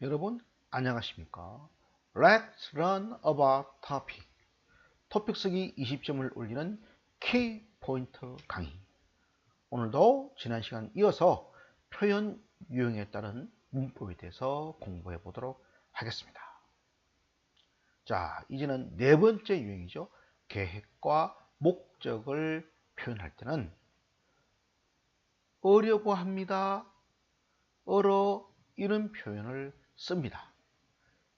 여러분 안녕하십니까? Let's learn about topic. 토픽 쓰기 20점을 올리는 키 포인트 강의. 오늘도 지난 시간 이어서 표현 유형에 따른 문법에 대해서 공부해 보도록 하겠습니다. 자, 이제는 네 번째 유형이죠. 계획과 목적을 표현할 때는 어려고 합니다. 이런 표현을 씁니다.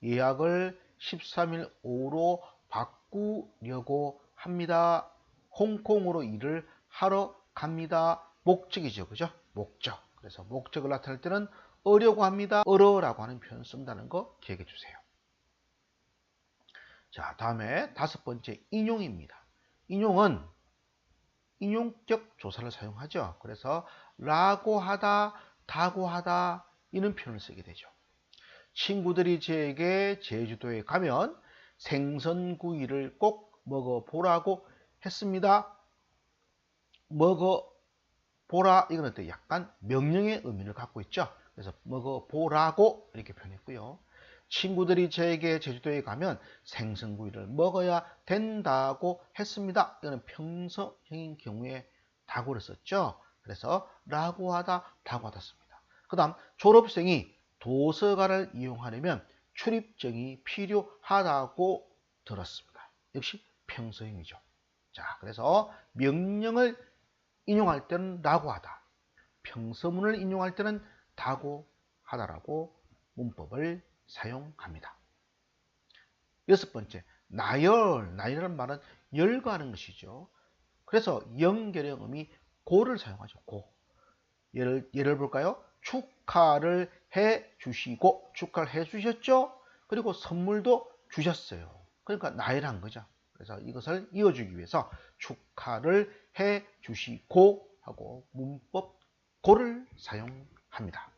예약을 13일 오후로 바꾸려고 합니다. 홍콩으로 일을 하러 갑니다. 목적이죠. 그죠? 목적. 그래서 목적을 나타낼 때는 어려고 합니다. 라고 하는 표현 쓴다는 거 기억해 주세요. 자, 다음에 다섯 번째 인용입니다. 인용은 인용격 조사를 사용하죠. 그래서 라고 하다, 다고 하다 이런 표현을 쓰게 되죠. 친구들이 저에게 제주도에 가면 생선구이를 꼭 먹어보라고 했습니다. 먹어보라 이거는 또 약간 명령의 의미를 갖고 있죠. 그래서 먹어보라고 이렇게 표현했고요. 친구들이 저에게 제주도에 가면 생선구이를 먹어야 된다고 했습니다. 이거는 평서형인 경우에 다고를 썼죠. 그래서 라고 하다, 다고 하다 씁니다. 그 다음 졸업생이 도서관을 이용하려면 출입증이 필요하다고 들었습니다. 역시 평서형이죠. 자, 그래서 명령을 인용할 때는 라고 하다, 평서문을 인용할 때는 다고 하다라고 문법을 사용합니다. 여섯 번째, 나열. 나열은 말은 열거하는 것이죠. 그래서 연결형음이 고를 사용하죠. 고. 예를 볼까요? 축하를 해 주시고, 축하를 해 주셨죠? 그리고 선물도 주셨어요. 그러니까 나열한 거죠. 그래서 이것을 이어주기 위해서 축하를 해 주시고 하고 문법 고를 사용합니다.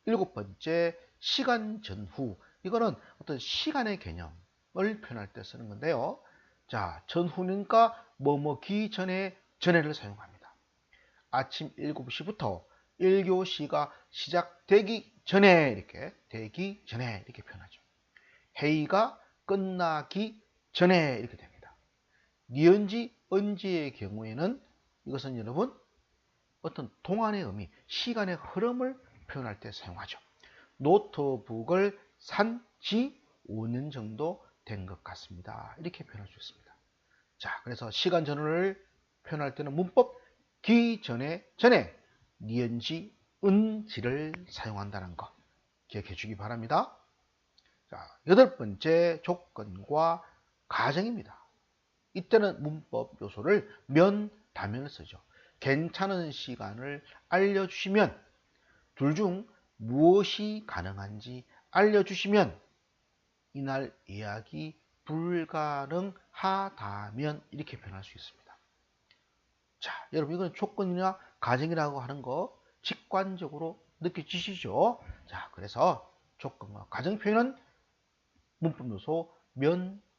일곱 번째, 시간 전후. 이거는 어떤 시간의 개념을 표현할 때 쓰는 건데요. 자, 전후니까 뭐뭐기 전에 전에를 사용합니다. 아침 7시부터 1교시가 시작되기 전에 되기 전에 이렇게 표현하죠. 회의가 끝나기 전에 이렇게 됩니다. 니은지, 언지의 경우에는 이것은 여러분 어떤 동안의 의미, 시간의 흐름을 표현할 때 사용하죠. 노트북을 산 지 5년 정도 된 것 같습니다. 이렇게 표현할 수 있습니다. 자, 그래서 시간 전후를 표현할 때는 문법 전에 니은지, 은지를 사용한다는 거 기억해 주기 바랍니다. 자, 여덟 번째 조건과 가정입니다. 이때는 문법 요소를 다면을 쓰죠. 괜찮은 시간을 알려주시면, 둘 중 무엇이 가능한지 알려주시면, 이날 예약이 불가능하다면 이렇게 표현할 수 있습니다. 자, 여러분 이건 조건이나 가정이라고 하는 거 직관적으로 느껴지시죠? 자, 그래서 조건과 가정 표현은 문법 요소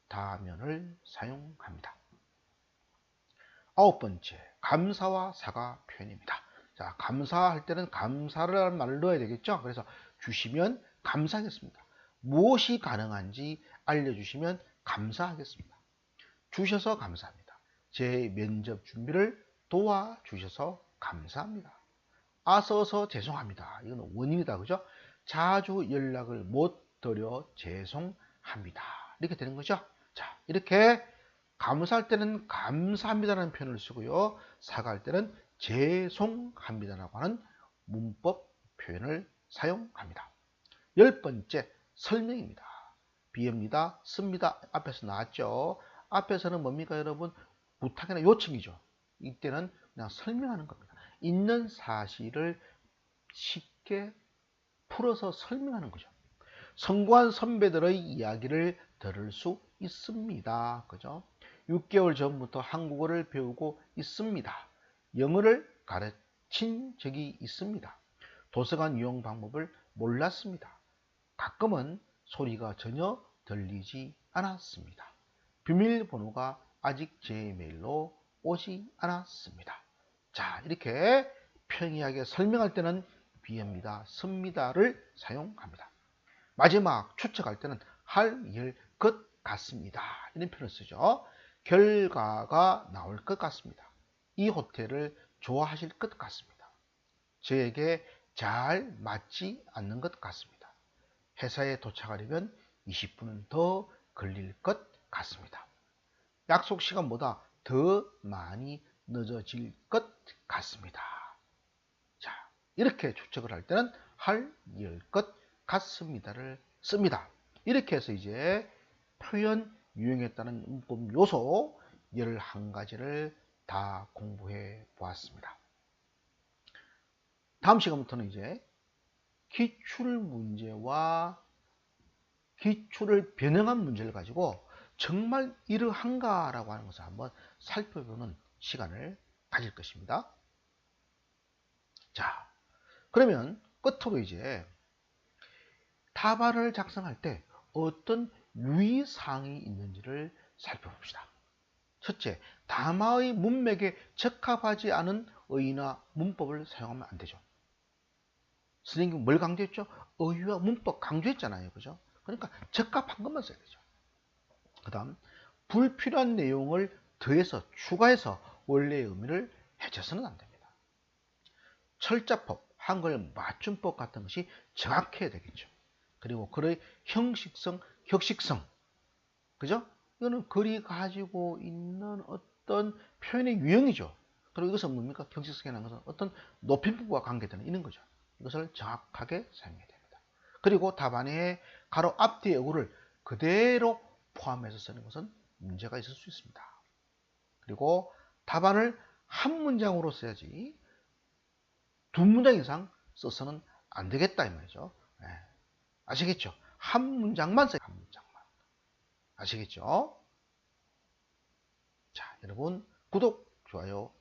다면을 사용합니다. 아홉 번째, 감사와 사과 표현입니다. 자, 감사할 때는 감사라는 말을 넣어야 되겠죠? 그래서 주시면 감사하겠습니다. 무엇이 가능한지 알려주시면 감사하겠습니다. 주셔서 감사합니다. 제 면접 준비를 도와주셔서 감사합니다. 앞서서 죄송합니다. 이건 원인이다. 그죠? 자주 연락을 못 드려 죄송합니다. 이렇게 되는 거죠. 자, 이렇게 감사할 때는 감사합니다라는 표현을 쓰고요. 사과할 때는 죄송합니다라고 하는 문법 표현을 사용합니다. 열 번째, 설명입니다. 비읍니다, 씁니다. 앞에서 나왔죠. 앞에서는 뭡니까 여러분? 부탁이나 요청이죠. 이때는 그냥 설명하는 겁니다. 있는 사실을 쉽게 풀어서 설명하는 거죠. 성공한 선배들의 이야기를 들을 수 있습니다. 그죠? 6개월 전부터 한국어를 배우고 있습니다. 영어를 가르친 적이 있습니다. 도서관 이용 방법을 몰랐습니다. 가끔은 소리가 전혀 들리지 않았습니다. 비밀번호가 아직 제 메일로 오지 않았습니다. 자, 이렇게 평이하게 설명할 때는 비읍니다, 씁니다를 사용합니다. 마지막 추측할 때는 할 것 같습니다. 이런 표현을 쓰죠. 결과가 나올 것 같습니다. 이 호텔을 좋아하실 것 같습니다. 저에게 잘 맞지 않는 것 같습니다. 회사에 도착하려면 20분은 더 걸릴 것 같습니다. 약속 시간보다 더 많이 늦어질 것 같습니다. 자, 이렇게 추측을 할 때는 할 것 같습니다를 씁니다. 이렇게 해서 이제 표현 유형에 따른 문법 요소 11가지를 다 공부해 보았습니다. 다음 시간부터는 이제 기출 문제와 기출을 변형한 문제를 가지고 정말 이러한가라고 하는 것을 한번 살펴보는 시간을 가질 것입니다. 자, 그러면 끝으로 이제 답안을 작성할 때 어떤 유의사항이 있는지를 살펴봅시다. 첫째, 담화의 문맥에 적합하지 않은 어휘나 문법을 사용하면 안 되죠. 선생님이 뭘 강조했죠? 어휘와 문법 강조했잖아요. 그죠? 그러니까 적합한 것만 써야 되죠. 그 다음, 불필요한 내용을 더해서 추가해서 원래의 의미를 해쳐서는 안 됩니다. 철자법, 한글 맞춤법 같은 것이 정확해야 되겠죠. 그리고 글의 형식성, 격식성. 그죠? 이거는 글이 가지고 있는 어떤 표현의 유형이죠. 그리고 이것은 뭡니까? 격식성이라는 것은 어떤 높임법과 관계되는 이런 거죠. 이것을 정확하게 사용해야 됩니다. 그리고 답안에 가로 앞뒤의 어구를 그대로 포함해서 쓰는 것은 문제가 있을 수 있습니다. 그리고 답안을 한 문장으로 써야지 두 문장 이상 써서는 안 되겠다 이 말이죠. 네. 아시겠죠? 한 문장만 써요. 한 문장만. 아시겠죠? 자, 여러분 구독, 좋아요